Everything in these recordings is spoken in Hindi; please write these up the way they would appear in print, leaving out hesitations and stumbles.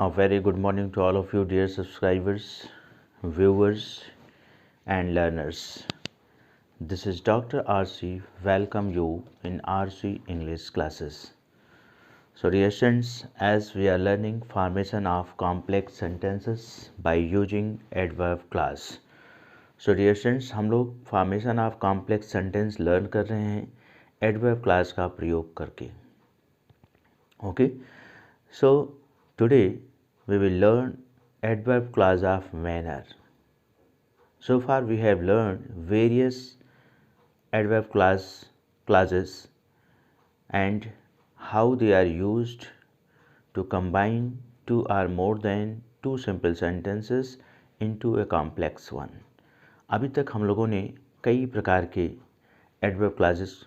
A very good morning to all of you, dear subscribers, viewers, and learners. This is Dr. RC. Welcome you in RC English classes. So, dear students, as we are learning formation of complex sentences by using adverb clause. So, dear students, हम लोग formation of complex sentence learn कर रहे हैं adverb clause का प्रयोग करके. Okay. So, today we will learn adverb clause of manner. So far we have learned various adverb clauses and how they are used to combine two or more than two simple sentences into a complex one. अभी तक हम लोगों ने कई प्रकार के adverb clauses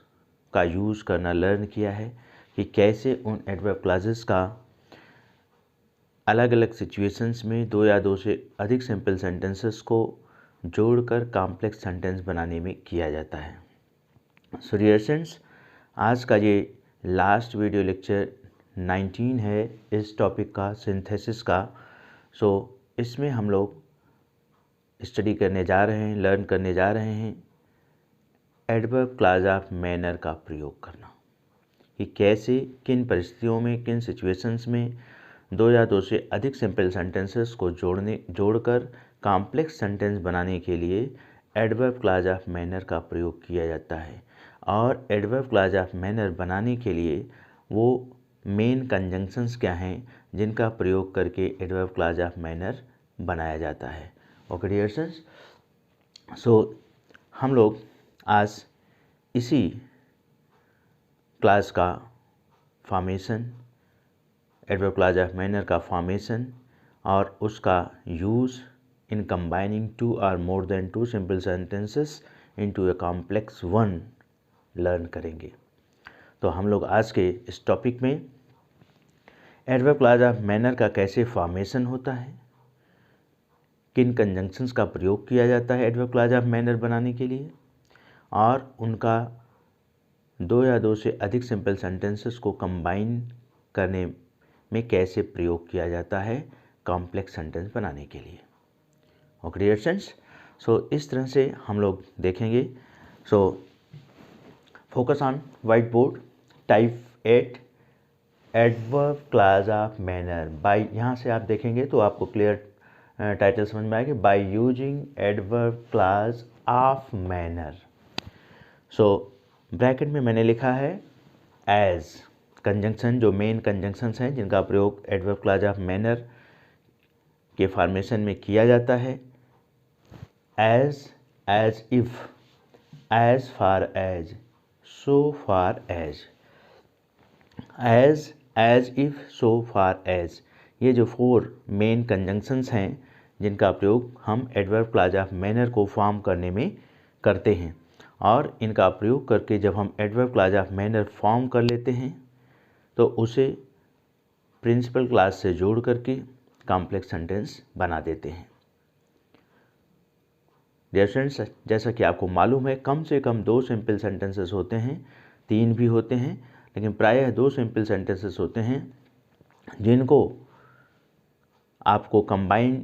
का यूज़ करना लर्न किया है कि कैसे उन adverb clauses का अलग अलग सिचुएशंस में दो या दो से अधिक सिंपल सेंटेंसेस को जोड़कर कॉम्प्लेक्स सेंटेंस बनाने में किया जाता है. सो डियर स्टूडेंट्स, आज का ये लास्ट वीडियो लेक्चर 19 है इस टॉपिक का, सिंथेसिस का. सो इसमें हम लोग स्टडी करने जा रहे हैं, लर्न करने जा रहे हैं एडवर्ब क्लॉज ऑफ मैनर का प्रयोग करना, कि कैसे किन परिस्थितियों में किन सिचुएशंस में दो या दो से अधिक सिंपल सेंटेंसेस को जोड़कर कॉम्प्लेक्स सेंटेंस बनाने के लिए एडवर्ब क्लॉज ऑफ मैनर का प्रयोग किया जाता है. और एडवर्ब क्लॉज ऑफ मैनर बनाने के लिए वो मेन कंजंक्शंस क्या हैं जिनका प्रयोग करके एडवर्ब क्लॉज ऑफ मैनर बनाया जाता है. ओके डियर स्टूडेंट्स, सो हम लोग आज इसी क्लास का formation, adverb clause of manner का फॉर्मेशन और उसका यूज़ इन कंबाइनिंग टू और more than two simple sentences into a complex one learn करेंगे. तो हम लोग आज के इस टॉपिक में एडवर्ब क्लॉज ऑफ मैनर का कैसे फॉर्मेशन होता है, किन कंजंक्शंस का प्रयोग किया जाता है एडवर्ब क्लॉज ऑफ मैनर बनाने के लिए, और उनका दो या दो से अधिक सिंपल सेंटेंसेस को कंबाइन करने में कैसे प्रयोग किया जाता है कॉम्प्लेक्स सेंटेंस बनाने के लिए. ओके डियर स्टूडेंट्स, सो इस तरह से हम लोग देखेंगे. So focus on whiteboard, type 8 adverb clause of manner. By यहाँ से आप देखेंगे तो आपको क्लियर टाइटल समझ में आएगा, by using adverb clause of manner. So bracket में मैंने लिखा है एज कंजंक्शन, जो मेन कंजंक्शंस हैं जिनका प्रयोग एडवर्ब क्लॉज ऑफ मैनर के फॉर्मेशन में किया जाता है. As, as if, as far as, so far as. As if, so far as, ये जो 4 मेन कंजंक्शंस हैं जिनका प्रयोग हम एडवर्ब क्लॉज ऑफ मैनर को फॉर्म करने में करते हैं. और इनका प्रयोग करके जब हम adverb clause of manner form कर लेते हैं तो उसे प्रिंसिपल क्लास से जोड़ करके कॉम्प्लेक्स सेंटेंस बना देते हैं. डियर स्टूडेंट्स, जैसा कि आपको मालूम है कम से कम 2 सिंपल सेंटेंसेस होते हैं, 3 भी होते हैं, लेकिन प्रायः 2 सिंपल सेंटेंसेस होते हैं जिनको आपको कंबाइन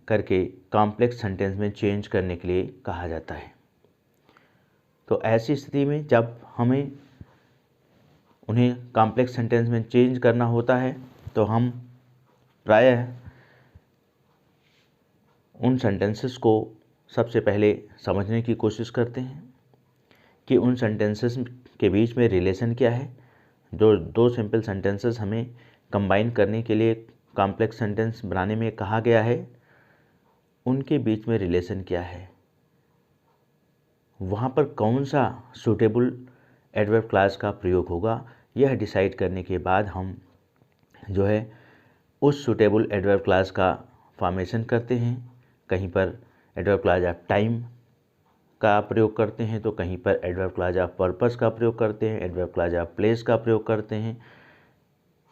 करके कॉम्प्लेक्स सेंटेंस में चेंज करने के लिए कहा जाता है. तो ऐसी स्थिति में जब हमें उन्हें कॉम्प्लेक्स सेंटेंस में चेंज करना होता है तो हम प्रायः उन सेंटेंसेस को सबसे पहले समझने की कोशिश करते हैं कि उन सेंटेंसेस के बीच में रिलेशन क्या है. जो 2 सिंपल सेंटेंसेस हमें कंबाइन करने के लिए कॉम्प्लेक्स सेंटेंस बनाने में कहा गया है, उनके बीच में रिलेशन क्या है, वहाँ पर कौन सा सूटेबल एडवर्ब क्लॉज का प्रयोग होगा, यह डिसाइड करने के बाद हम जो है उस सूटेबल एडवर्ब क्लॉज का फॉर्मेशन करते हैं. कहीं पर एडवर्ब क्लॉज ऑफ टाइम का प्रयोग करते हैं, तो कहीं पर एडवर्ब क्लॉज ऑफ पर्पस का प्रयोग करते हैं, एडवर्ब क्लॉज ऑफ प्लेस का प्रयोग करते हैं,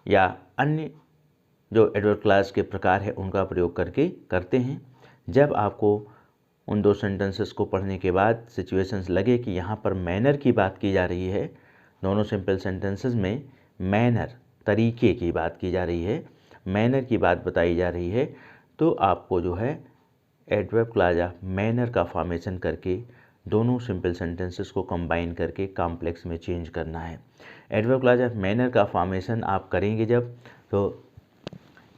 या अन्य जो एडवर्ब क्लॉज के प्रकार है उनका प्रयोग करके करते हैं. जब आपको उन 2 सेंटेंसेस को पढ़ने के बाद सिचुएशंस लगे कि यहाँ पर मैनर की बात की जा रही है, दोनों सिंपल सेंटेंसेस में मैनर, तरीके की बात की जा रही है, मैनर की बात बताई जा रही है, तो आपको जो है एडवर्ब क्लॉज ऑफ मैनर का फॉर्मेशन करके दोनों सिंपल सेंटेंसेस को कंबाइन करके कॉम्प्लेक्स में चेंज करना है। एडवर्ब क्लॉज ऑफ मैनर का फॉर्मेशन आप करेंगे जब, तो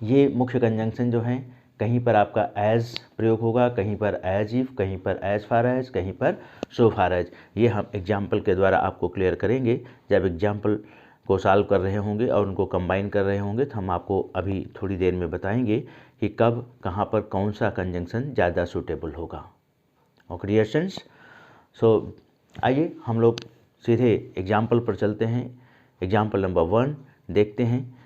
ये मुख्य कंजंक्शन जो हैं, कहीं पर आपका एज प्रयोग होगा, कहीं पर एज इफ, कहीं पर एज फार एज, कहीं पर सो फार एज। ये हम एग्जाम्पल के द्वारा आपको क्लियर करेंगे। जब एग्जाम्पल को सॉल्व कर रहे होंगे और उनको कंबाइन कर रहे होंगे, तो हम आपको अभी थोड़ी देर में बताएंगे कि कब कहाँ पर कौन सा कंजंक्शन ज़्यादा सूटेबल होगा। ओके डियर स्टूडेंट्स, सो आइए हम लोग सीधे एग्जाम्पल पर चलते हैं। एग्जाम्पल नंबर 1 देखते हैं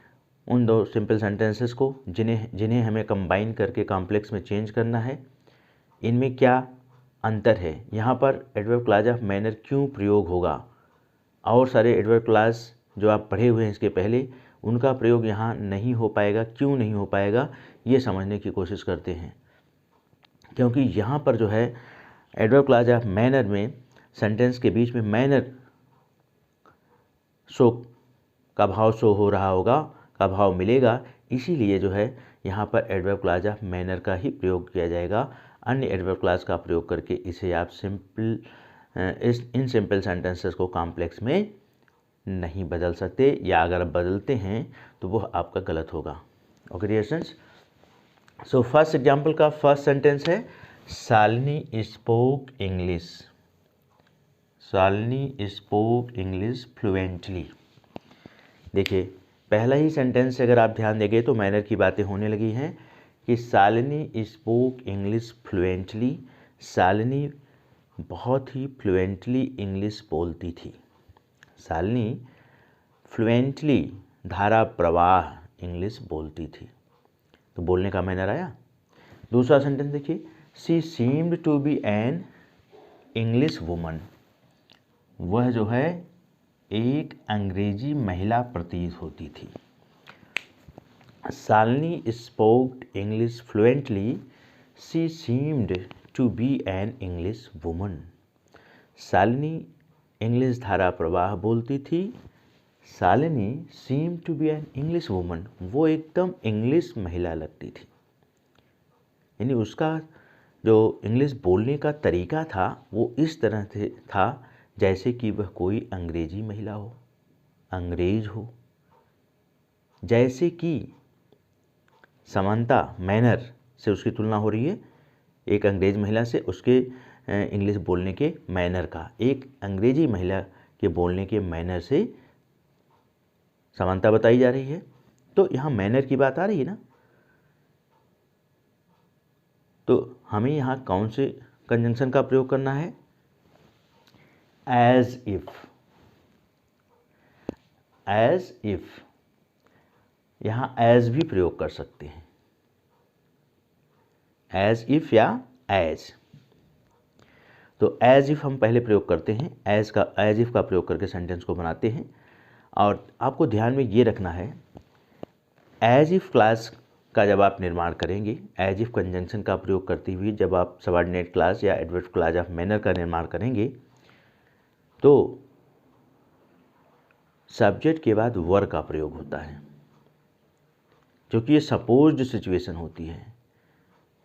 उन दो सिंपल सेंटेंसेस को जिन्हें हमें कंबाइन करके कॉम्प्लेक्स में चेंज करना है। इनमें क्या अंतर है, यहाँ पर एडवर्ब क्लॉज ऑफ मैनर क्यों प्रयोग होगा, और सारे एडवर्ब क्लॉज जो आप पढ़े हुए हैं इसके पहले, उनका प्रयोग यहाँ नहीं हो पाएगा। क्यों नहीं हो पाएगा, ये समझने की कोशिश करते हैं। क्योंकि यहाँ पर जो है एडवर्ब क्लॉज ऑफ मैनर में सेंटेंस के बीच में मैनर शो का भाव शो हो रहा होगा, का भाव मिलेगा, इसीलिए जो है यहाँ पर एडवर्ब क्लॉज ऑफ मैनर का ही प्रयोग किया जाएगा। अन्य एडवर्ब क्लॉज का प्रयोग करके इसे आप इन सिंपल सेंटेंसेस को कॉम्प्लेक्स में नहीं बदल सकते, या अगर बदलते हैं तो वो आपका गलत होगा। Okay dear students, so first example का फर्स्ट सेंटेंस है Shalini spoke English. Shalini spoke English fluently. देखिए पहला ही सेंटेंस से अगर आप ध्यान देंगे तो मैनर की बातें होने लगी हैं कि Shalini spoke English fluently. Shalini बहुत ही फ्लुएंटली इंग्लिश बोलती थी। शालिनी फ्लुएंटली धारा प्रवाह इंग्लिश बोलती थी। तो बोलने का मैनर आया। दूसरा सेंटेंस देखिए, she seemed to be an English woman. वह जो है एक अंग्रेजी महिला प्रतीत होती थी। Shalini spoke English fluently, she seemed to be an English woman. Shalini English धारा प्रवाह बोलती थी। Shalini seem to be an English woman, वो एकदम इंग्लिश महिला लगती थी। यानी उसका जो इंग्लिश बोलने का तरीका था वो इस तरह से था जैसे कि वह कोई अंग्रेजी महिला हो, अंग्रेज हो। जैसे कि समानता मैनर से उसकी तुलना हो रही है एक अंग्रेज महिला से, उसके इंग्लिश बोलने के मैनर का एक अंग्रेजी महिला के बोलने के मैनर से समानता बताई जा रही है। तो यहाँ मैनर की बात आ रही है ना, तो हमें यहाँ कौन से कंजंक्शन का प्रयोग करना है, एज इफ। एज इफ, यहाँ एज भी प्रयोग कर सकते हैं, एज इफ या एज। तो एज इफ हम पहले प्रयोग करते हैं, एज इफ का प्रयोग करके सेंटेंस को बनाते हैं। और आपको ध्यान में ये रखना है, एज इफ क्लास का जब आप निर्माण करेंगे, एज इफ कंजंक्शन का प्रयोग करते हुए जब आप सबऑर्डिनेट क्लास या एडवर्ब क्लास ऑफ मैनर का निर्माण करेंगे, तो सब्जेक्ट के बाद वर का प्रयोग होता है, क्योंकि ये सपोज्ड सिचुएशन होती है।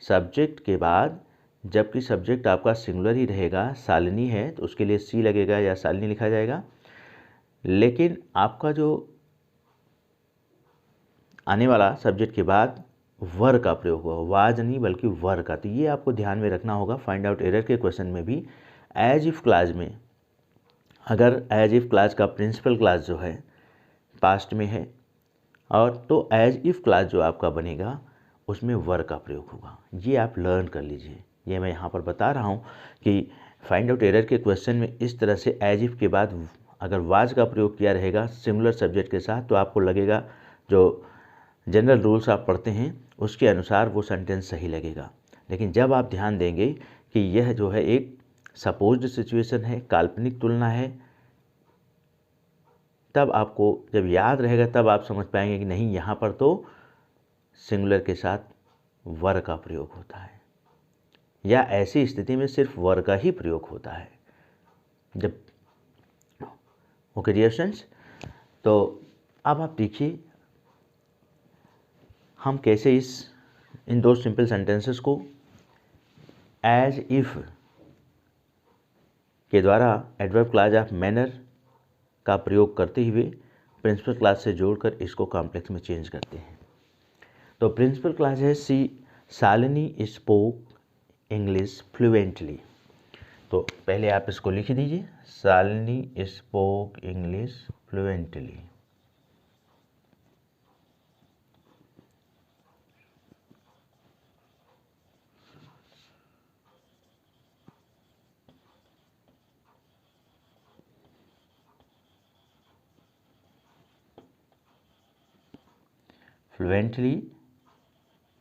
सब्जेक्ट के बाद, जबकि सब्जेक्ट आपका सिंगुलर ही रहेगा, शालिनी है तो उसके लिए सी लगेगा या शालिनी लिखा जाएगा, लेकिन आपका जो आने वाला सब्जेक्ट के बाद वर का प्रयोग हुआ, वाज नहीं बल्कि वर का। तो ये आपको ध्यान में रखना होगा। फाइंड आउट एरर के क्वेश्चन में भी एज इफ क्लास में, अगर एज इफ क्लास का प्रिंसिपल क्लास जो है पास्ट में है, और तो एज इफ क्लास जो आपका बनेगा उसमें वर का प्रयोग होगा। ये आप लर्न कर लीजिए। ये मैं यहाँ पर बता रहा हूँ कि फाइंड आउट एरर के क्वेश्चन में इस तरह से एज इफ के बाद अगर वाज का प्रयोग किया रहेगा सिंगुलर सब्जेक्ट के साथ, तो आपको लगेगा जो जनरल रूल्स आप पढ़ते हैं उसके अनुसार वो सेंटेंस सही लगेगा। लेकिन जब आप ध्यान देंगे कि यह जो है एक सपोज्ड सिचुएशन है, काल्पनिक तुलना है, तब आपको जब याद रहेगा तब आप समझ पाएंगे कि नहीं, यहाँ पर तो सिंगुलर के साथ वर का प्रयोग होता है, या ऐसी स्थिति में सिर्फ वर का ही प्रयोग होता है जब। ओके डियर स्टूडेंट्स, तो अब आप देखिए हम कैसे इन दो सिंपल सेंटेंसेस को एज इफ़ के द्वारा एडवर्ब क्लॉज ऑफ मैनर का प्रयोग करते हुए प्रिंसिपल क्लॉज से जोड़कर इसको कॉम्प्लेक्स में चेंज करते हैं। तो प्रिंसिपल क्लॉज है शालिनी स्पोक इंग्लिश फ्लुएंटली। तो पहले आप इसको लिख दीजिए, Shalini spoke English fluently. Fluently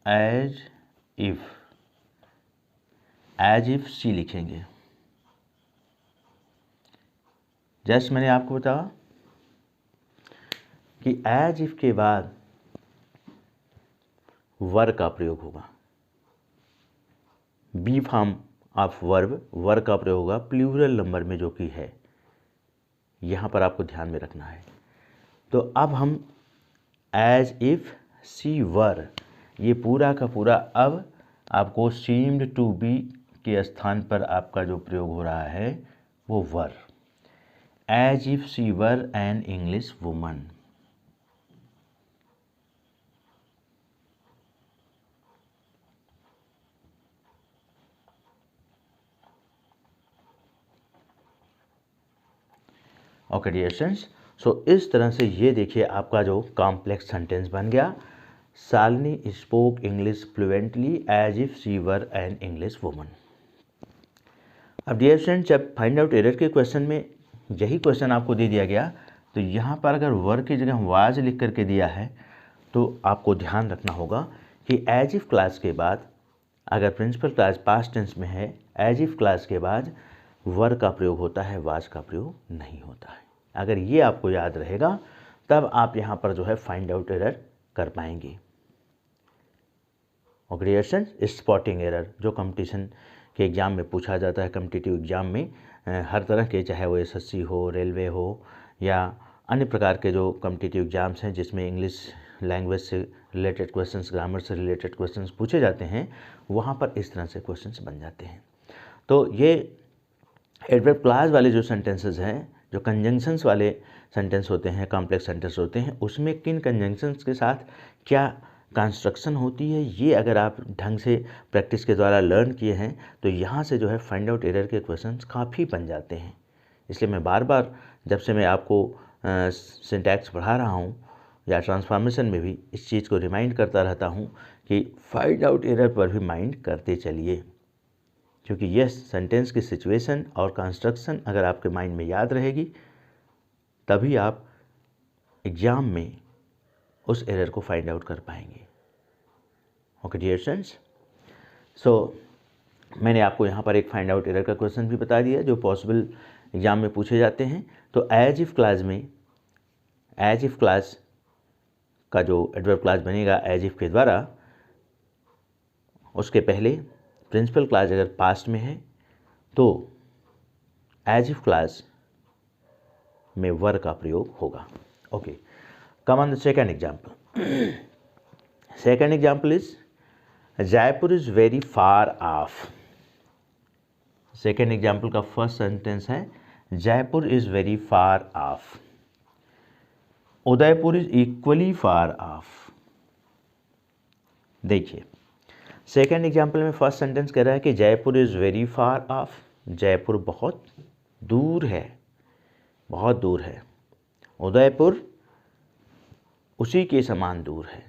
as if she लिखेंगे। जस्ट मैंने आपको बताया कि एज इफ के बाद वर का प्रयोग होगा, बी फॉर्म ऑफ वर्ब वर का प्रयोग होगा प्लूरल नंबर में जो कि है, यहाँ पर आपको ध्यान में रखना है। तो अब हम एज इफ सी वर, ये पूरा का पूरा अब आपको सीम्ड टू बी के स्थान पर आपका जो प्रयोग हो रहा है वो were. As if she were an English woman. Okay dear students, so इस तरह से ये देखिए आपका जो कॉम्प्लेक्स सेंटेंस बन गया, Shalini spoke English fluently as if she were an English woman. अब डियर स्टूडेंट, जब फाइंड आउट एरर के क्वेश्चन में यही क्वेश्चन आपको दे दिया गया, तो यहाँ पर अगर वर की जगह वाज लिख करके दिया है तो आपको ध्यान रखना होगा कि एज इफ क्लास के बाद अगर प्रिंसिपल क्लास पास्ट टेंस में है, एज इफ क्लास के बाद वर का प्रयोग होता है, वाज का प्रयोग नहीं होता है। अगर ये आपको याद रहेगा तब आप यहाँ पर जो है फाइंड आउट एरर कर पाएंगे। और क्रिएशन स्पॉटिंग एरर जो कंपटीशन के एग्ज़ाम में पूछा जाता है, कम्पिटिटिव एग्ज़ाम में हर तरह के, चाहे वो एसएससी हो, रेलवे हो या अन्य प्रकार के जो कम्पिटिटिव एग्ज़ाम्स हैं जिसमें इंग्लिश लैंग्वेज से रिलेटेड क्वेश्चंस, ग्रामर से रिलेटेड क्वेश्चंस पूछे जाते हैं, वहाँ पर इस तरह से क्वेश्चंस बन जाते हैं। तो ये एडवर्ब क्लॉज वाले जो सेंटेंसेस हैं, जो कंजंक्शंस वाले सेंटेंस होते हैं, कॉम्प्लेक्स सेंटेंस होते हैं, उसमें किन कंजंक्शंस के साथ क्या कंस्ट्रक्शन होती है, ये अगर आप ढंग से प्रैक्टिस के द्वारा लर्न किए हैं तो यहाँ से जो है फाइंड आउट एरर के क्वेश्चंस काफ़ी बन जाते हैं। इसलिए मैं बार बार जब से मैं आपको सिंटैक्स पढ़ा रहा हूँ या ट्रांसफॉर्मेशन में भी इस चीज़ को रिमाइंड करता रहता हूँ कि फाइंड आउट एरर पर भी माइंड करते चलिए, क्योंकि यह सेंटेंस की सिचुएशन और कंस्ट्रक्शन अगर आपके माइंड में याद रहेगी तभी आप एग्ज़ाम में उस एरर को फाइंड आउट कर पाएंगे। ओके डियर स्टूडेंट्स, सो मैंने आपको यहाँ पर एक फाइंड आउट एरर का क्वेश्चन भी बता दिया जो पॉसिबल एग्ज़ाम में पूछे जाते हैं। तो एज इफ क्लास में, एज इफ क्लास का जो एडवर्ब क्लास बनेगा एज इफ के द्वारा, उसके पहले प्रिंसिपल क्लास अगर पास्ट में है तो एज इफ क्लास में वर का प्रयोग होगा। Okay, come on the second example. Second example is Jaipur is very far of. Second example का फर्स्ट सेंटेंस है Jaipur is very far of. Udaipur is equally far of. देखिए सेकेंड एग्जाम्पल में फर्स्ट सेंटेंस कह रहा है कि Jaipur is very far of, Jaipur बहुत दूर है, बहुत दूर है। उदयपुर उसी के समान दूर है,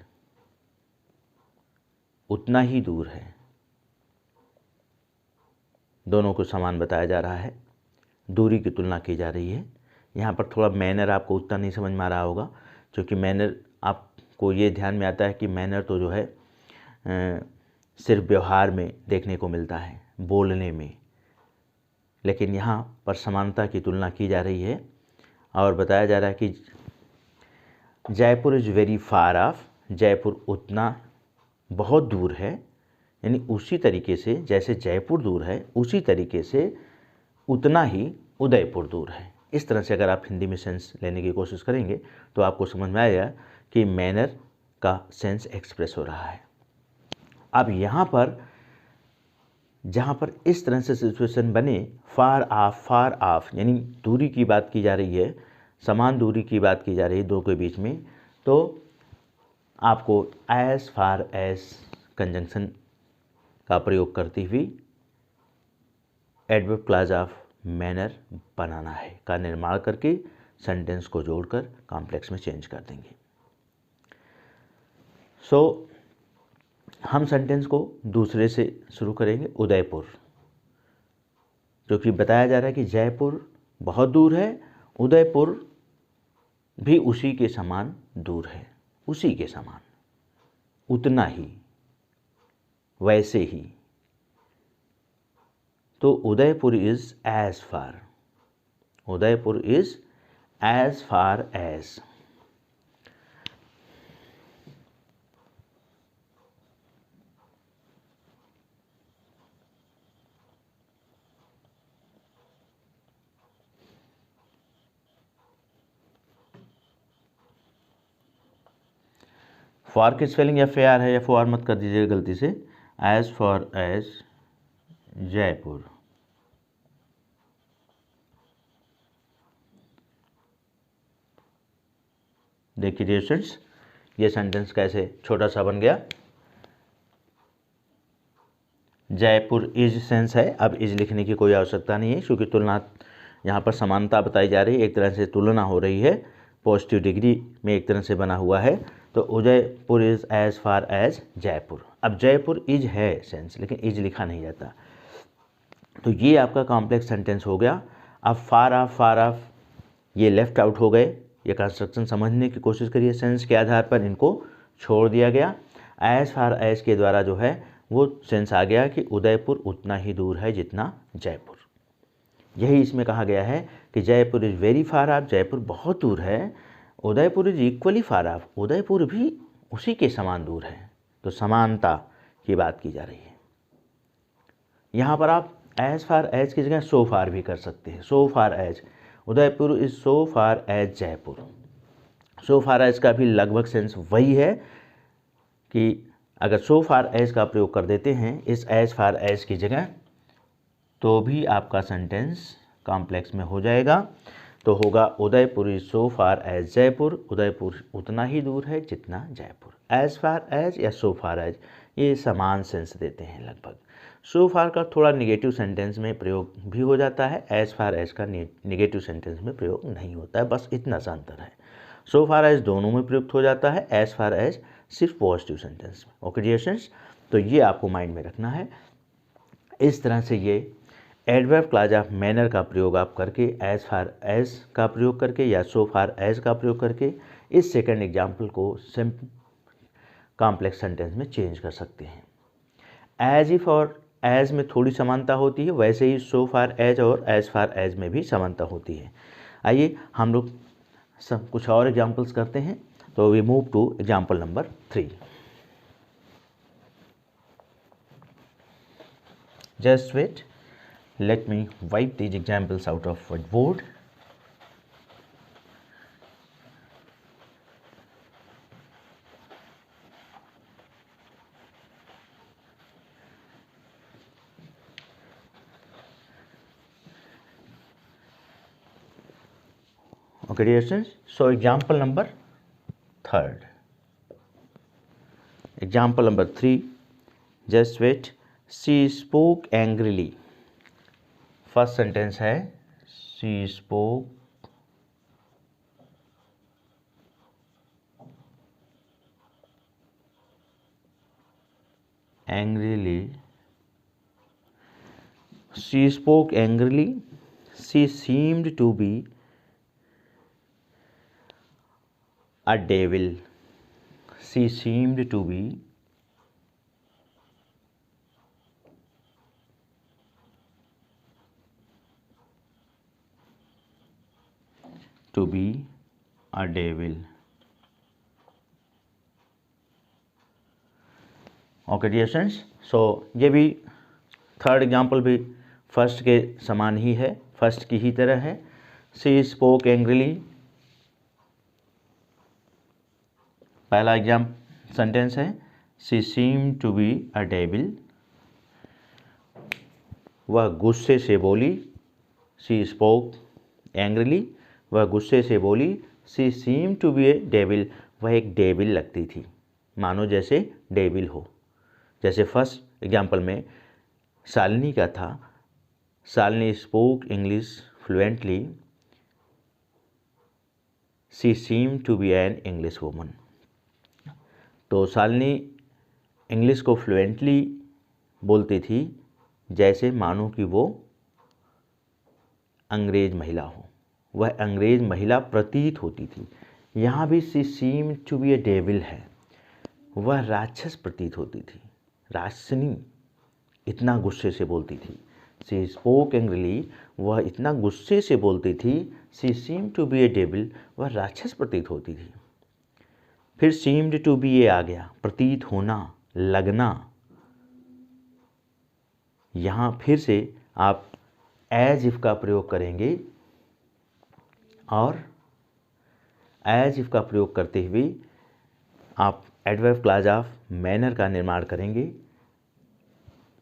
उतना ही दूर है। दोनों को समान बताया जा रहा है, दूरी की तुलना की जा रही है। यहाँ पर थोड़ा मैनर आपको उतना नहीं समझ में आ रहा होगा, क्योंकि मैनर आपको ये ध्यान में आता है कि मैनर तो जो है सिर्फ व्यवहार में देखने को मिलता है, बोलने में, लेकिन यहाँ पर समानता की तुलना की जा रही है और बताया जा रहा है कि Jaipur is very far of, Jaipur उतना बहुत दूर है, यानी उसी तरीके से जैसे जयपुर दूर है उसी तरीके से उतना ही उदयपुर दूर है। इस तरह से अगर आप हिंदी में सेंस लेने की कोशिश करेंगे तो आपको समझ में आएगा कि मैनर का सेंस एक्सप्रेस हो रहा है। अब यहाँ पर जहाँ पर इस तरह से सिचुएशन बने, फार ऑफ यानी दूरी की बात की जा रही है, समान दूरी की बात की जा रही है दो के बीच में, तो आपको एज फार एज कंजंक्शन का प्रयोग करती हुई एडवर्ब क्लॉज ऑफ मैनर बनाना है, का निर्माण करके सेंटेंस को जोड़कर कॉम्प्लेक्स में चेंज कर देंगे। सो हम सेंटेंस को दूसरे से शुरू करेंगे, उदयपुर, क्योंकि बताया जा रहा है कि जयपुर बहुत दूर है, उदयपुर भी उसी के समान दूर है, उसी के समान, उतना ही, वैसे ही। तो Udaipur is as far, Udaipur is as far as. For की स्पेलिंग एफ ए आर है, एफ ओ आर मत कर दीजिएगा गलती से। As for as Jaipur. देखिए डियर स्टूडेंट्स, ये सेंटेंस कैसे छोटा सा बन गया। जयपुर इज सेंस है, अब इज लिखने की कोई आवश्यकता नहीं है, क्योंकि तुलना यहाँ पर समानता बताई जा रही है, एक तरह से तुलना हो रही है, पॉजिटिव डिग्री में एक तरह से बना हुआ है। तो Udaipur is as far as Jaipur. अब जयपुर इज है सेंस, लेकिन इज लिखा नहीं जाता, तो ये आपका कॉम्प्लेक्स सेंटेंस हो गया। अब फार ऑफ ये लेफ्ट आउट हो गए, ये कंस्ट्रक्शन समझने की कोशिश करिए, सेंस के आधार पर इनको छोड़ दिया गया। एज फार एज के द्वारा जो है वो सेंस आ गया कि उदयपुर उतना ही दूर है जितना जयपुर। यही इसमें कहा गया है कि Jaipur is very far of, Jaipur बहुत दूर है, Udaipur is equally far of, Udaipur भी उसी के समान दूर है। तो समानता की बात की जा रही है। यहाँ पर आप एज फार एज की जगह सो फार भी कर सकते हैं, so far as, Udaipur is so far as Jaipur. So far as का भी लगभग सेंस वही है कि अगर सो फार एज का प्रयोग कर देते हैं इस एज फार एज की जगह, तो भी आपका सेंटेंस कॉम्प्लेक्स में हो जाएगा। तो होगा Udaipur is so far as Jaipur, Udaipur उतना ही दूर है जितना जयपुर। एज फार एज या सो फार एज ये समान सेंस देते हैं लगभग। सो फार का थोड़ा निगेटिव सेंटेंस में प्रयोग भी हो जाता है, एज फार एज का निगेटिव सेंटेंस में प्रयोग नहीं होता है, बस इतना सा अंतर है। सो फार एज दोनों में प्रयुक्त हो जाता है, एज फार एज सिर्फ पॉजिटिव सेंटेंस में। ओके डियर स्टूडेंट्स, तो ये आपको माइंड में रखना है। इस तरह से ये एडवर्ब क्लॉज ऑफ मैनर का प्रयोग आप करके, एज फार एज का प्रयोग करके या सो फार एज का प्रयोग करके इस सेकंड एग्जाम्पल को सिंपल कॉम्प्लेक्स सेंटेंस में चेंज कर सकते हैं। एज इफ और एज में थोड़ी समानता होती है, वैसे ही सो फार एज और एज फार एज में भी समानता होती है। आइए हम लोग सब कुछ और एग्जाम्पल्स करते हैं। तो we move to example number 3। Just wait, let me wipe these examples out of whiteboard. Okay dear students, so example number 3rd, example number 3, just wait, she spoke angrily। First sentence है she spoke angrily, she spoke angrily, she seemed to be a devil, she seemed to be a devil। Okay dear students, so ये भी थर्ड एग्जाम्पल भी फर्स्ट के समान ही है, फर्स्ट की ही तरह है। शी स्पोक एंग्रीली, पहला सेंटेंस है she seem to be a devil, वह गुस्से से बोली, शी स्पोक एंग्रीली, वह गुस्से से बोली, she seem to be a devil, वह एक डेविल लगती थी, मानो जैसे डेविल हो। जैसे फर्स्ट एग्जाम्पल में शालिनी का था, Shalini spoke English fluently, she seem to be an English woman. तो शालिनी इंग्लिश को फ्लुएंटली बोलती थी, जैसे मानो कि वो अंग्रेज महिला हो, वह अंग्रेज महिला प्रतीत होती थी। यहाँ भी she seem to be a devil है, वह राक्षस प्रतीत होती थी, राक्षसनी, इतना गुस्से से बोलती थी। शी स्पोक एंग्रीली, वह इतना गुस्से से बोलती थी। She seem to be a devil, वह राक्षस प्रतीत होती थी। फिर सीम्ड टू बी ए आ गया, प्रतीत होना, लगना। यहाँ फिर से आप एज इफ का प्रयोग करेंगे और एज इफ का प्रयोग करते हुए आप एडवर्ब क्लॉज ऑफ मैनर का निर्माण करेंगे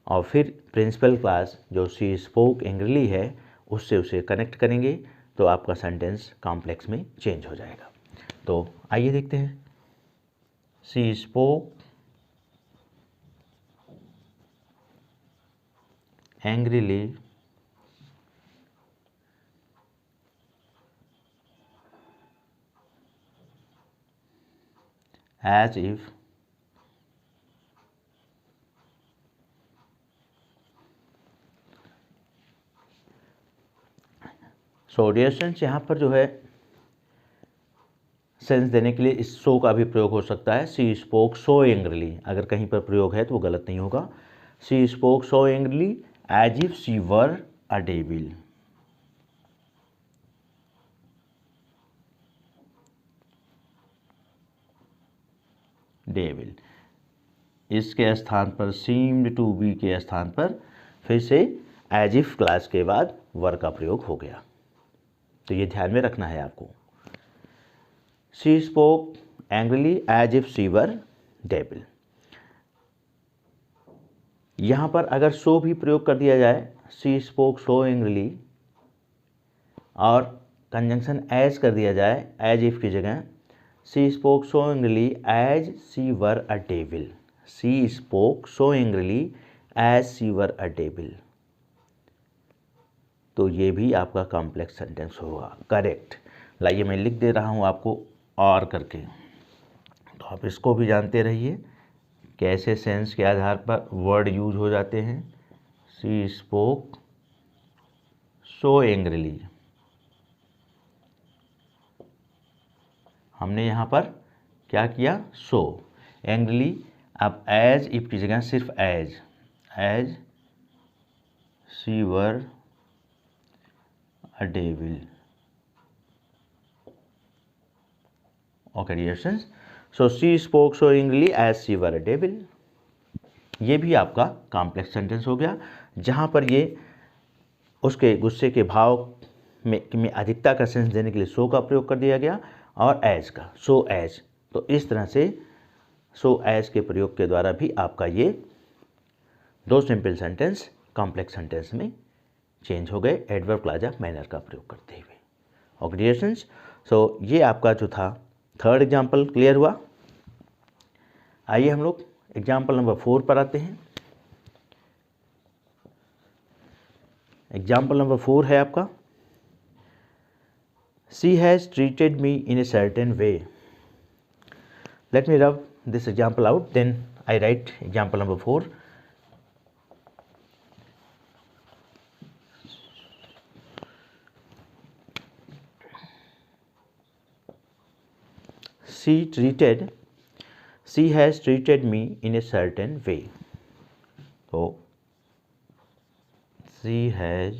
और फिर प्रिंसिपल क्लॉज जो शी स्पोक एंग्रीली है उससे उसे कनेक्ट करेंगे, तो आपका सेंटेंस कॉम्प्लेक्स में चेंज हो जाएगा। तो आइए देखते हैं। She spoke angrily as if so dear students, यहाँ पर जो है सेंस देने के लिए इस सो का भी प्रयोग हो सकता है। शी स्पोक सो एंग्रीली, अगर कहीं पर प्रयोग है तो वो गलत नहीं होगा। She spoke so angrily as if she were a devil. Devil, इसके स्थान पर सीम्ड टू बी के स्थान पर फिर से एज इफ क्लास के बाद वर का प्रयोग हो गया, तो ये ध्यान में रखना है आपको। She spoke angrily as if she were devil. यहाँ पर अगर सो भी प्रयोग कर दिया जाए, शी स्पोक सो एंग्रीली, और कंजंक्शन एज कर दिया जाए एज इफ की जगह, she spoke so angrily as she were a devil. She spoke so angrily as she were a devil, तो ये भी आपका कॉम्प्लेक्स सेंटेंस होगा। करेक्ट। लाइए मैं लिख दे रहा हूँ आपको और करके, तो आप इसको भी जानते रहिए कैसे सेंस के आधार पर वर्ड यूज हो जाते हैं। शी स्पोक सो एंग्रीली, हमने यहाँ पर क्या किया, सो एंग्रीली। अब एज इफ की जगह सिर्फ as she were a devil. Okay dear students, so she spoke so angrily as she were a devil, ये भी आपका कॉम्प्लेक्स सेंटेंस हो गया, जहाँ पर ये उसके गुस्से के भाव में अधिकता का सेंस देने के लिए सो का प्रयोग कर दिया गया और एज का, सो एज। तो इस तरह से सो एज के प्रयोग के द्वारा भी आपका ये दो सिंपल सेंटेंस कॉम्प्लेक्स सेंटेंस में चेंज हो गए एडवर्ब क्लॉज ऑफ मैनर का प्रयोग करते हुए। ओके डियर स्टूडेंट्स, सो ये आपका जो था थर्ड एग्जाम्पल क्लियर हुआ। आइए हम लोग एग्जाम्पल नंबर 4 पर आते हैं। एग्जाम्पल नंबर 4 है आपका, she has treated me in a certain way. Let me rub this example out, then I write example number 4। she has treated me in a certain way. So she has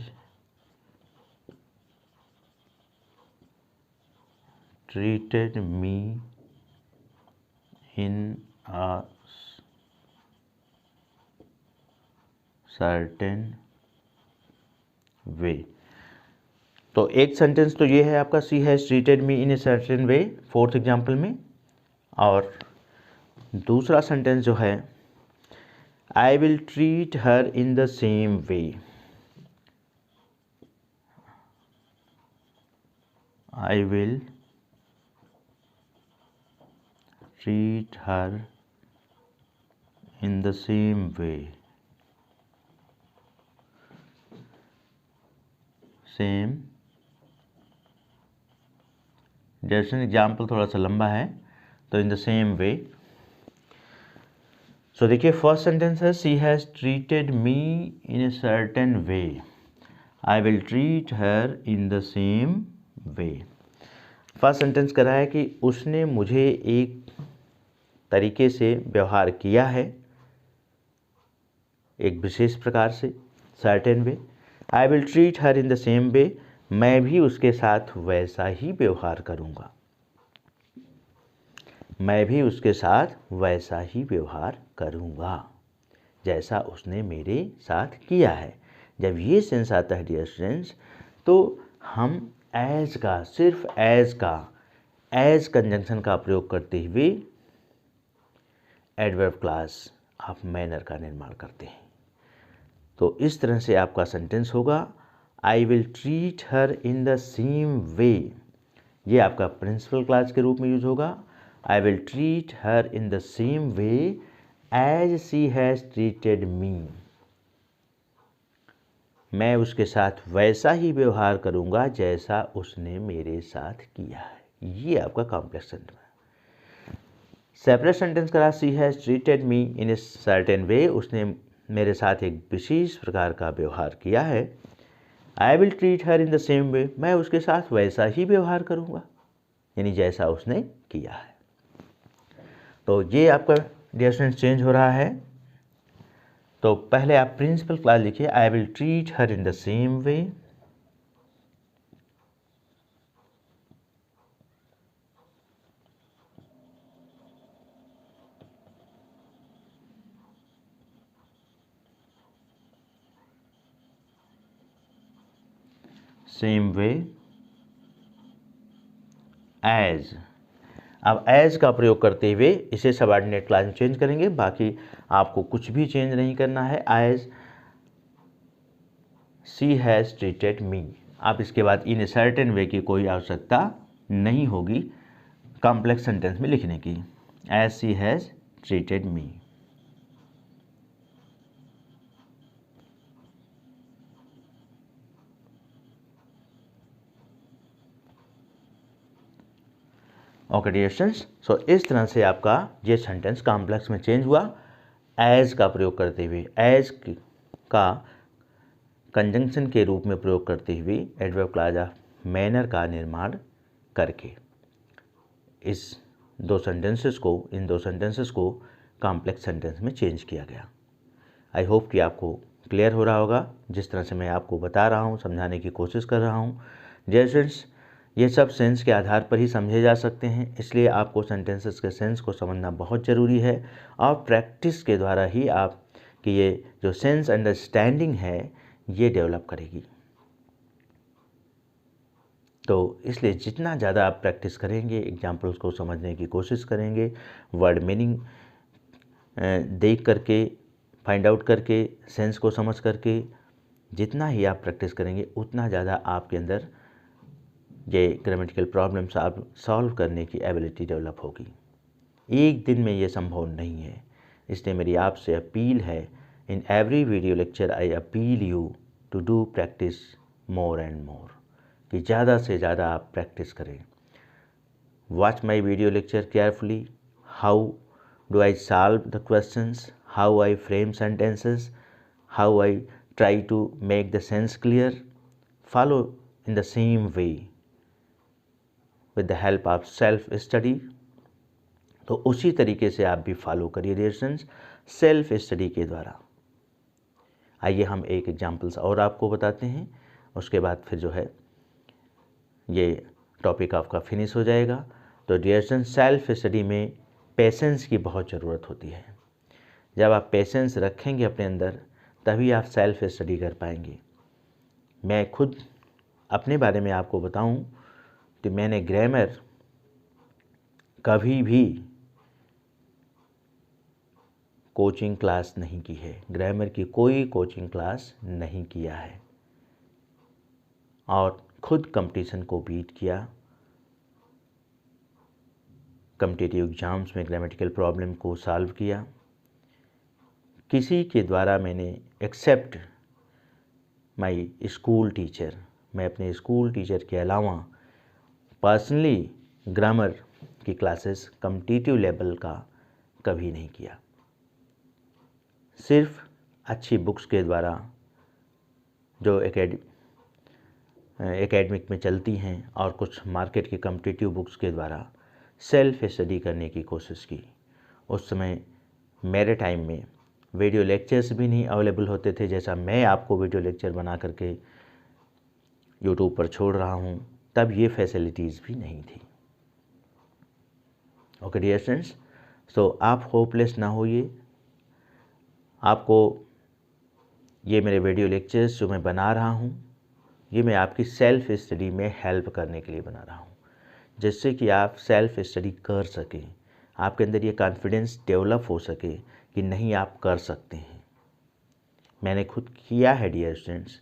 treated me in a certain way. तो एक सेंटेंस तो ये है आपका, she has treated me in a certain way, fourth example में, और दूसरा सेंटेंस जो है, आई will treat her in the same way. I will treat her in the same way. Same, जैसे एग्जाम्पल थोड़ा सा लंबा है तो इन द सेम वे। सो देखिए, फर्स्ट सेंटेंस है she has treated me in a certain way. I will treat her in the same way. First sentence कह रहा है कि उसने मुझे एक तरीके से व्यवहार किया है, एक विशेष प्रकार से, certain way. I will treat her in the same वे, मैं भी उसके साथ वैसा ही व्यवहार करूँगा। मैं भी उसके साथ वैसा ही व्यवहार करूँगा जैसा उसने मेरे साथ किया है। जब ये सेंस आता है डियर स्टूडेंट्स, तो हम एज का, सिर्फ एज का, एज कंजंक्शन का प्रयोग करते हुए एडवर्ब क्लास ऑफ मैनर का निर्माण करते हैं। तो इस तरह से आपका सेंटेंस होगा, I will treat her in the same way. ये आपका प्रिंसिपल क्लास के रूप में यूज होगा। I will treat her in the same way as she has treated me. मैं उसके साथ वैसा ही व्यवहार करूँगा जैसा उसने मेरे साथ किया है। ये आपका कॉम्प्लेक्स सेंटेंस है। सेपरेट सेंटेंस करा, she has treated me in a certain वे। उसने मेरे साथ एक विशेष प्रकार का व्यवहार किया है। आई will treat her in the same वे, मैं उसके साथ वैसा ही व्यवहार करूँगा, यानी जैसा उसने किया है। तो ये आपका डियर स्टूडेंट्स चेंज हो रहा है। तो पहले आप प्रिंसिपल क्लास लिखिए, I will treat her in the same way. Same way as. अब एज का प्रयोग करते हुए इसे सबऑर्डिनेट क्लास में चेंज करेंगे, बाकी आपको कुछ भी चेंज नहीं करना है। As she has treated me. आप इसके बाद इन ए सर्टेन वे की कोई आवश्यकता नहीं होगी कॉम्प्लेक्स सेंटेंस में लिखने की। As she has treated me. Okay dear students, so इस तरह से आपका ये सेंटेंस कॉम्प्लेक्स में चेंज हुआ एज का प्रयोग करते हुए, एज का कंजंक्शन के रूप में प्रयोग करते हुए एडवर्ब क्लॉज ऑफ मैनर का निर्माण करके इन दो सेंटेंसेस को कॉम्प्लेक्स सेंटेंस में चेंज किया गया। आई होप कि आपको क्लियर हो रहा होगा। जिस तरह से मैं आपको बता रहा हूँ, समझाने की कोशिश कर रहा हूँ, डियर स्टूडेंट्स, ये सब सेंस के आधार पर ही समझे जा सकते हैं, इसलिए आपको सेंटेंसेस के सेंस को समझना बहुत ज़रूरी है और प्रैक्टिस के द्वारा ही आप कि ये जो सेंस अंडरस्टैंडिंग है ये डेवलप करेगी। तो इसलिए जितना ज़्यादा आप प्रैक्टिस करेंगे, एग्जाम्पल्स को समझने की कोशिश करेंगे, वर्ड मीनिंग देख करके, फाइंड आउट करके, सेंस को समझ करके, जितना ही आप प्रैक्टिस करेंगे उतना ज़्यादा आपके अंदर ये ग्रामेटिकल प्रॉब्लम्स आप सॉल्व करने की एबिलिटी डेवलप होगी। एक दिन में ये संभव नहीं है, इसलिए मेरी आपसे अपील है, in every video lecture I appeal you to do practice more and more, कि ज़्यादा से ज़्यादा आप प्रैक्टिस करें। Watch my video lecture carefully, how do I solve the questions, how I frame sentences, how I try to make the sense clear, follow in the same way with the help of self study. तो उसी तरीके से आप भी फॉलो करिए डियर स्टूडेंट्स, सेल्फ स्टडी के द्वारा। आइए हम एक एग्जांपल्स और आपको बताते हैं, उसके बाद फिर जो है ये टॉपिक आपका फिनिश हो जाएगा। तो डियर स्टूडेंट्स, सेल्फ स्टडी में पेशेंस की बहुत ज़रूरत होती है। जब आप पेशेंस रखेंगे अपने अंदर तभी आप सेल्फ स्टडी कर पाएंगे। मैं खुद अपने बारे में आपको बताऊं कि मैंने ग्रामर कभी भी कोचिंग क्लास नहीं की है, ग्रामर की कोई कोचिंग क्लास नहीं किया है और खुद कंपटीशन को बीट किया। कॉम्पिटिटिव एग्ज़ाम्स में ग्रामेटिकल प्रॉब्लम को सॉल्व किया। किसी के द्वारा मैंने एक्सेप्ट माय स्कूल टीचर, मैं अपने स्कूल टीचर के अलावा पर्सनली ग्रामर की क्लासेस कॉम्पिटिटिव लेवल का कभी नहीं किया। सिर्फ अच्छी बुक्स के द्वारा जो एकेडमिक में चलती हैं और कुछ मार्केट की कॉम्पिटिटिव बुक्स के द्वारा सेल्फ स्टडी करने की कोशिश की। उस समय मेरे टाइम में वीडियो लेक्चर्स भी नहीं अवेलेबल होते थे, जैसा मैं आपको वीडियो लेक्चर बना करके यूट्यूब पर छोड़ रहा हूँ, तब ये फैसिलिटीज़ भी नहीं थी। ओके डियर स्टूडेंट्स, सो आप होपलेस ना होइए। आपको ये मेरे वीडियो लेक्चर्स जो मैं बना रहा हूँ, ये मैं आपकी सेल्फ स्टडी में हेल्प करने के लिए बना रहा हूँ, जिससे कि आप सेल्फ स्टडी कर सकें, आपके अंदर ये कॉन्फिडेंस डेवलप हो सके कि नहीं आप कर सकते हैं। मैंने खुद किया है डियर स्टूडेंट्स।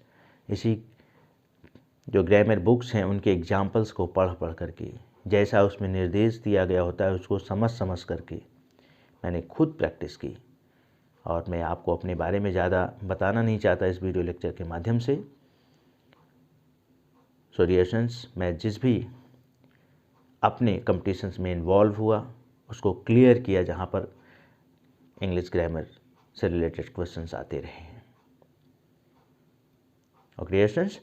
इसी जो ग्रामर बुक्स हैं उनके एग्जाम्पल्स को पढ़ करके, जैसा उसमें निर्देश दिया गया होता है उसको समझ करके मैंने खुद प्रैक्टिस की। और मैं आपको अपने बारे में ज़्यादा बताना नहीं चाहता इस वीडियो लेक्चर के माध्यम से। सो डियर स्टूडेंट्स, मैं जिस भी अपने कॉम्पिटिशन्स में इन्वॉल्व हुआ उसको क्लियर किया जहाँ पर इंग्लिश ग्रामर से रिलेटेड क्वेश्चंस आते रहे हैं। ओके डियर स्टूडेंट्स,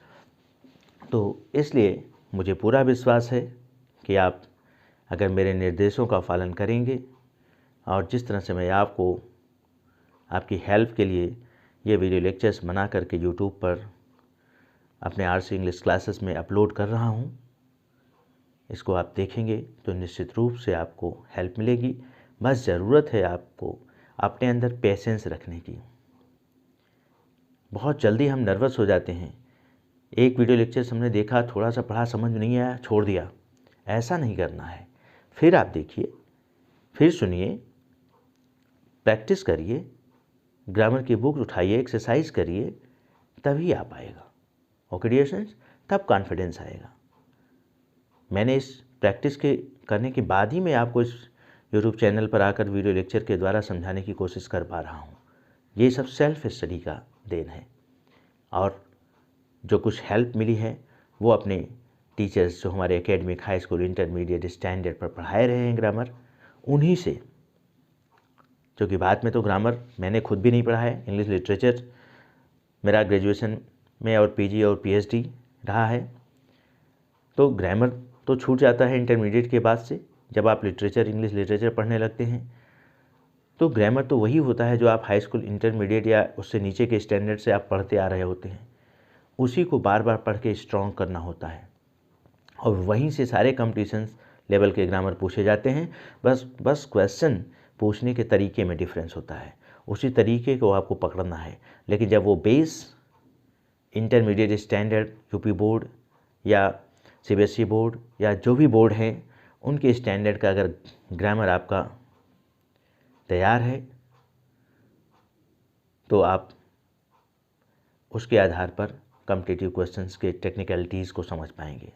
तो इसलिए मुझे पूरा विश्वास है कि आप अगर मेरे निर्देशों का पालन करेंगे और जिस तरह से मैं आपको आपकी हेल्प के लिए ये वीडियो लेक्चर्स बना करके यूट्यूब पर अपने आरसी इंग्लिश क्लासेस में अपलोड कर रहा हूँ, इसको आप देखेंगे तो निश्चित रूप से आपको हेल्प मिलेगी। बस ज़रूरत है आपको अपने अंदर पेशेंस रखने की। बहुत जल्दी हम नर्वस हो जाते हैं। एक वीडियो लेक्चर हमने देखा, थोड़ा सा पढ़ा, समझ नहीं आया, छोड़ दिया। ऐसा नहीं करना है। फिर आप देखिए, फिर सुनिए, प्रैक्टिस करिए, ग्रामर की बुक उठाइए, एक्सरसाइज करिए, तभी आ पाएगा। ओके डियर स्टूडेंट्स, तब कॉन्फिडेंस आएगा। मैंने इस प्रैक्टिस के करने के बाद ही मैं आपको इस यूट्यूब चैनल पर आकर वीडियो लेक्चर के द्वारा समझाने की कोशिश कर पा रहा हूँ। ये सब सेल्फ स्टडी का देन है और जो कुछ हेल्प मिली है वो अपने टीचर्स जो हमारे academic, high school, intermediate, standard पर पढ़ाए रहे हैं ग्रामर, उन्हीं से। क्योंकि बाद में तो ग्रामर मैंने खुद भी नहीं पढ़ा है। इंग्लिश लिटरेचर मेरा ग्रेजुएशन में और पीजी और पीएचडी रहा है, तो ग्रामर तो छूट जाता है इंटरमीडिएट के बाद से। जब आप लिटरेचर, इंग्लिश लिटरेचर पढ़ने लगते हैं तो ग्रामर तो वही होता है जो आप हाई स्कूल, इंटरमीडिएट या उससे नीचे के स्टैंडर्ड से आप पढ़ते आ रहे होते हैं। उसी को बार बार पढ़ के स्ट्रॉन्ग करना होता है और वहीं से सारे कॉम्पिटिशन्स लेवल के ग्रामर पूछे जाते हैं। बस क्वेश्चन पूछने के तरीके में डिफरेंस होता है, उसी तरीके को आपको पकड़ना है। लेकिन जब वो base intermediate, standard, UP board या सीबीएसई बोर्ड या जो भी बोर्ड हैं उनके स्टैंडर्ड का अगर ग्रामर आपका तैयार है तो आप उसके आधार पर कॉम्पिटिटिव क्वेश्चंस के टेक्निकलिटीज़ को समझ पाएंगे।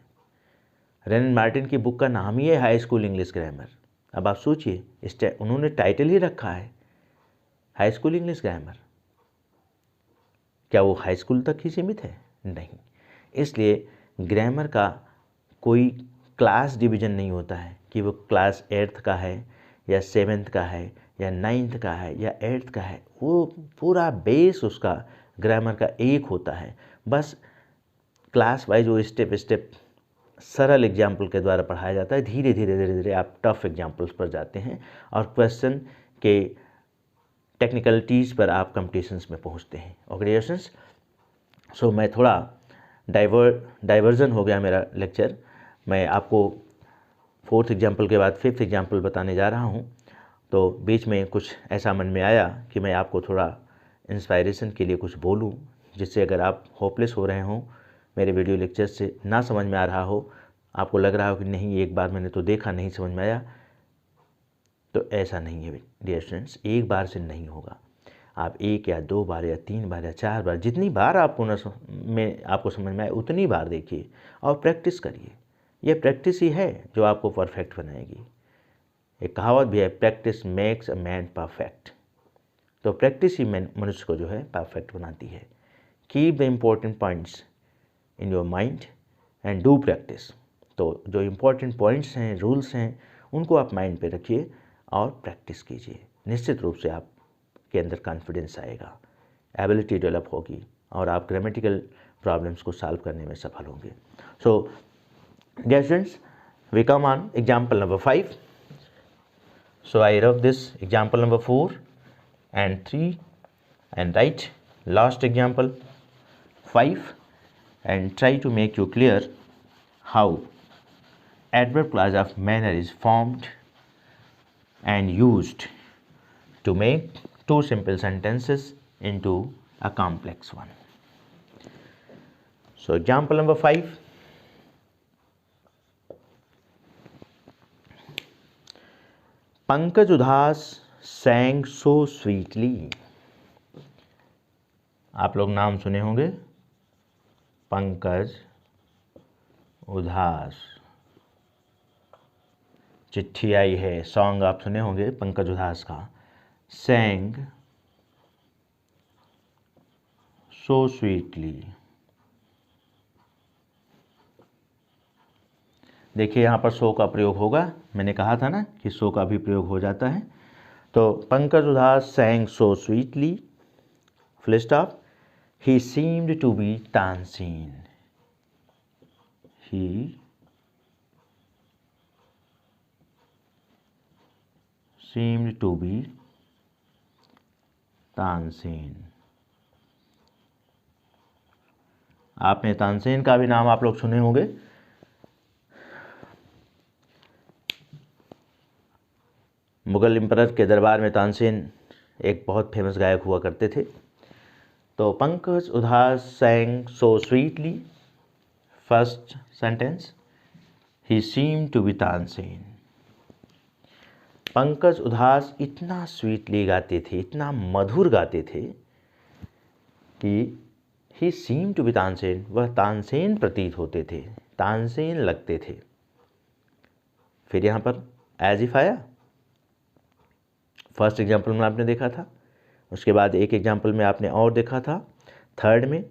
रेन मार्टिन की बुक का नाम ही है हाई स्कूल इंग्लिश ग्रामर। अब आप सोचिए, उन्होंने टाइटल ही रखा है हाई स्कूल इंग्लिश ग्रामर। क्या वो हाई स्कूल तक ही सीमित है? नहीं। इसलिए ग्रामर का कोई क्लास डिवीज़न नहीं होता है कि वो क्लास 8th का है या 7th का है या 9th का है या 8th का है। वो पूरा बेस उसका ग्रामर का एक होता है। बस क्लास वाइज वो स्टेप सरल एग्जाम्पल के द्वारा पढ़ाया जाता है। धीरे धीरे आप टफ एग्जाम्पल्स पर जाते हैं और क्वेश्चन के टेक्निकलिटीज़ पर आप कॉम्पिटिशन्स में पहुंचते हैं। ओके डियर स्टूडेंट्स, सो मैं थोड़ा डाइवर्जन हो गया मेरा लेक्चर। मैं आपको 4th एग्जाम्पल के बाद 5th एग्जाम्पल बताने जा रहा हूं, तो बीच में कुछ ऐसा मन में आया कि मैं आपको थोड़ा इंस्पायरेशन के लिए कुछ बोलूं, जिससे अगर आप होपलेस हो रहे हों, मेरे वीडियो लेक्चर से ना समझ में आ रहा हो, आपको लग रहा हो कि नहीं एक बार मैंने तो देखा, नहीं समझ में आया, तो ऐसा नहीं है डियर स्टूडेंट्स, एक बार से नहीं होगा। आप 1 या 2 बार या 3 बार या 4 बार, जितनी बार आप में आपको समझ में आए उतनी बार देखिए और प्रैक्टिस करिए। ये प्रैक्टिस ही है जो आपको परफेक्ट बनाएगी। एक कहावत भी है, practice makes a man perfect. तो प्रैक्टिस ही मनुष्य को जो है परफेक्ट बनाती है। Keep the important points in your mind and do practice. तो जो इम्पोर्टेंट पॉइंट्स हैं, रूल्स हैं, उनको आप माइंड पे रखिए और प्रैक्टिस कीजिए। निश्चित रूप से आपके अंदर कॉन्फिडेंस आएगा, एबिलिटी डेवलप होगी और आप ग्रामेटिकल प्रॉब्लम्स को सॉल्व करने में सफल होंगे। So dear students, we come on example number 5. So I wrote this example number 4 and 3 and write last example 5 and try to make you clear how adverb clause of manner is formed and used to make two simple sentences into a complex one. So example number 5. Pankaj उदास sang so sweetly. आप लोग नाम सुने होंगे, पंकज उदास। चिट्ठी आई है, सॉन्ग आप सुने होंगे पंकज उदास का, sang so sweetly। देखिए यहाँ पर सो का प्रयोग होगा, मैंने कहा था ना कि सो का भी प्रयोग हो जाता है। तो पंकज उदास sang so sweetly, full stop, he seemed to be dancing, he seemed to be Tansen. आपने तानसेन का भी नाम आप लोग सुने होंगे। मुगल एम्परर के दरबार में तानसेन एक बहुत फेमस गायक हुआ करते थे। तो पंकज उदास sang so sweetly, first sentence, he seemed to be Tansen. Pankaj उदास इतना स्वीटली गाते थे, इतना मधुर गाते थे कि he seemed to be Tansen, वह तानसेन प्रतीत होते थे, तानसेन लगते थे। फिर यहाँ पर एज इफ आया, फर्स्ट एग्जाम्पल में आपने देखा था, उसके बाद एक एग्जाम्पल में आपने और देखा था थर्ड में।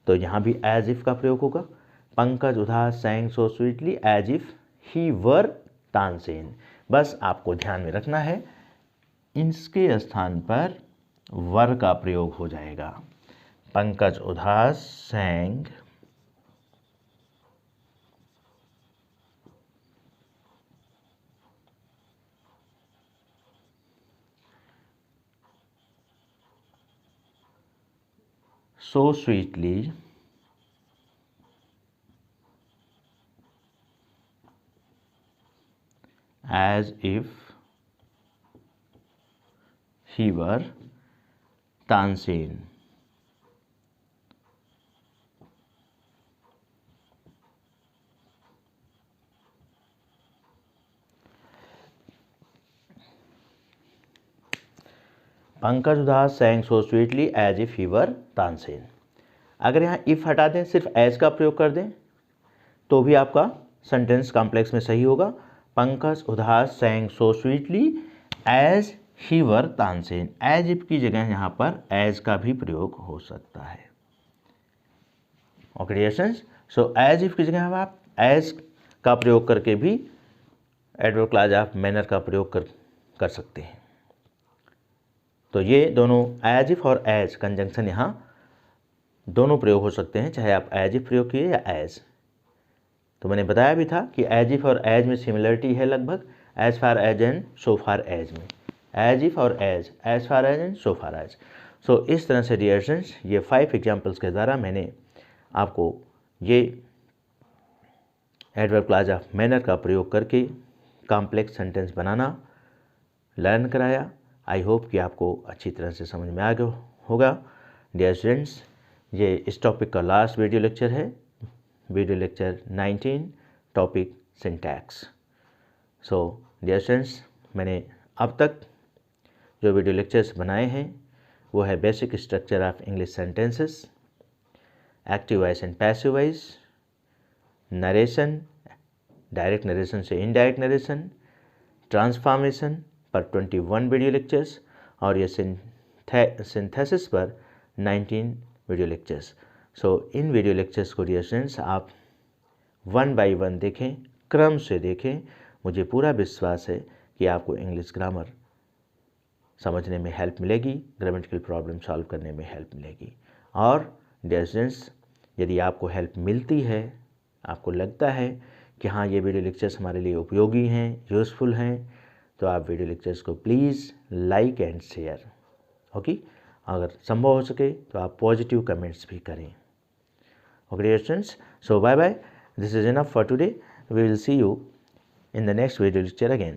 तो यहाँ भी एज इफ का प्रयोग होगा। पंकज उदास sang so sweetly as if he were Tansen. बस आपको ध्यान में रखना है, इसके स्थान पर वर का प्रयोग हो जाएगा। पंकज उदास sang so sweetly as if he were Tansen. Pankaj उदास sang so sweetly as if he were Tansen. अगर यहाँ इफ हटा दें, सिर्फ एज का प्रयोग कर दें, तो भी आपका सेंटेंस कॉम्प्लेक्स में सही होगा। पंकज उदास sang so sweetly as he were तानसेन। एज इफ की जगह यहाँ पर एज का भी प्रयोग हो सकता है। Okay dear students, so as if की जगह आप एज का प्रयोग करके भी एडवर्ब क्लॉज ऑफ मैनर का प्रयोग कर सकते हैं। तो ये दोनों एज इफ और एज कंजंक्शन यहाँ दोनों प्रयोग हो सकते हैं, चाहे आप एज इफ प्रयोग किए या एज। तो मैंने बताया भी था कि एज इफ और एज में सिमिलरिटी है लगभग, as far as and so far as में। एज इफ और as far as and so far as. So इस तरह से डियर स्टूडेंट्स, ये 5 एग्जाम्पल्स के द्वारा मैंने आपको ये एडवर्ब क्लॉज ऑफ मैनर का प्रयोग करके कॉम्प्लेक्स सेंटेंस बनाना लर्न कराया। आई होप कि आपको अच्छी तरह से समझ में आ गया होगा। डियर स्टूडेंट्स, ये इस टॉपिक का लास्ट वीडियो लेक्चर है, video lecture 19, topic syntax. So dear students, मैंने अब तक जो वीडियो लेक्चर्स बनाए हैं वो है basic structure of English sentences, active voice and passive voice, narration, direct narration से इनडायरेक्ट नरेशन, ट्रांसफॉर्मेशन पर 21 वीडियो लेक्चर्स और ये सिंथेसिस पर 19 वीडियो लेक्चर्स। सो इन वीडियो लेक्चर्स को डियर स्टूडेंट्स आप 1 बाय 1 देखें, क्रम से देखें। मुझे पूरा विश्वास है कि आपको इंग्लिश ग्रामर समझने में हेल्प मिलेगी, ग्रामेटिकल प्रॉब्लम सॉल्व करने में हेल्प मिलेगी। और डियर स्टूडेंट्स, यदि आपको हेल्प मिलती है, आपको लगता है कि हाँ ये वीडियो लेक्चर्स हमारे लिए उपयोगी हैं, यूज़फुल हैं, तो आप वीडियो लेक्चर्स को please like and share. Okay, अगर संभव हो सके तो आप पॉजिटिव कमेंट्स भी करें। Okay dear students, so bye bye, this is enough for today, we will see you in the next video lecture again.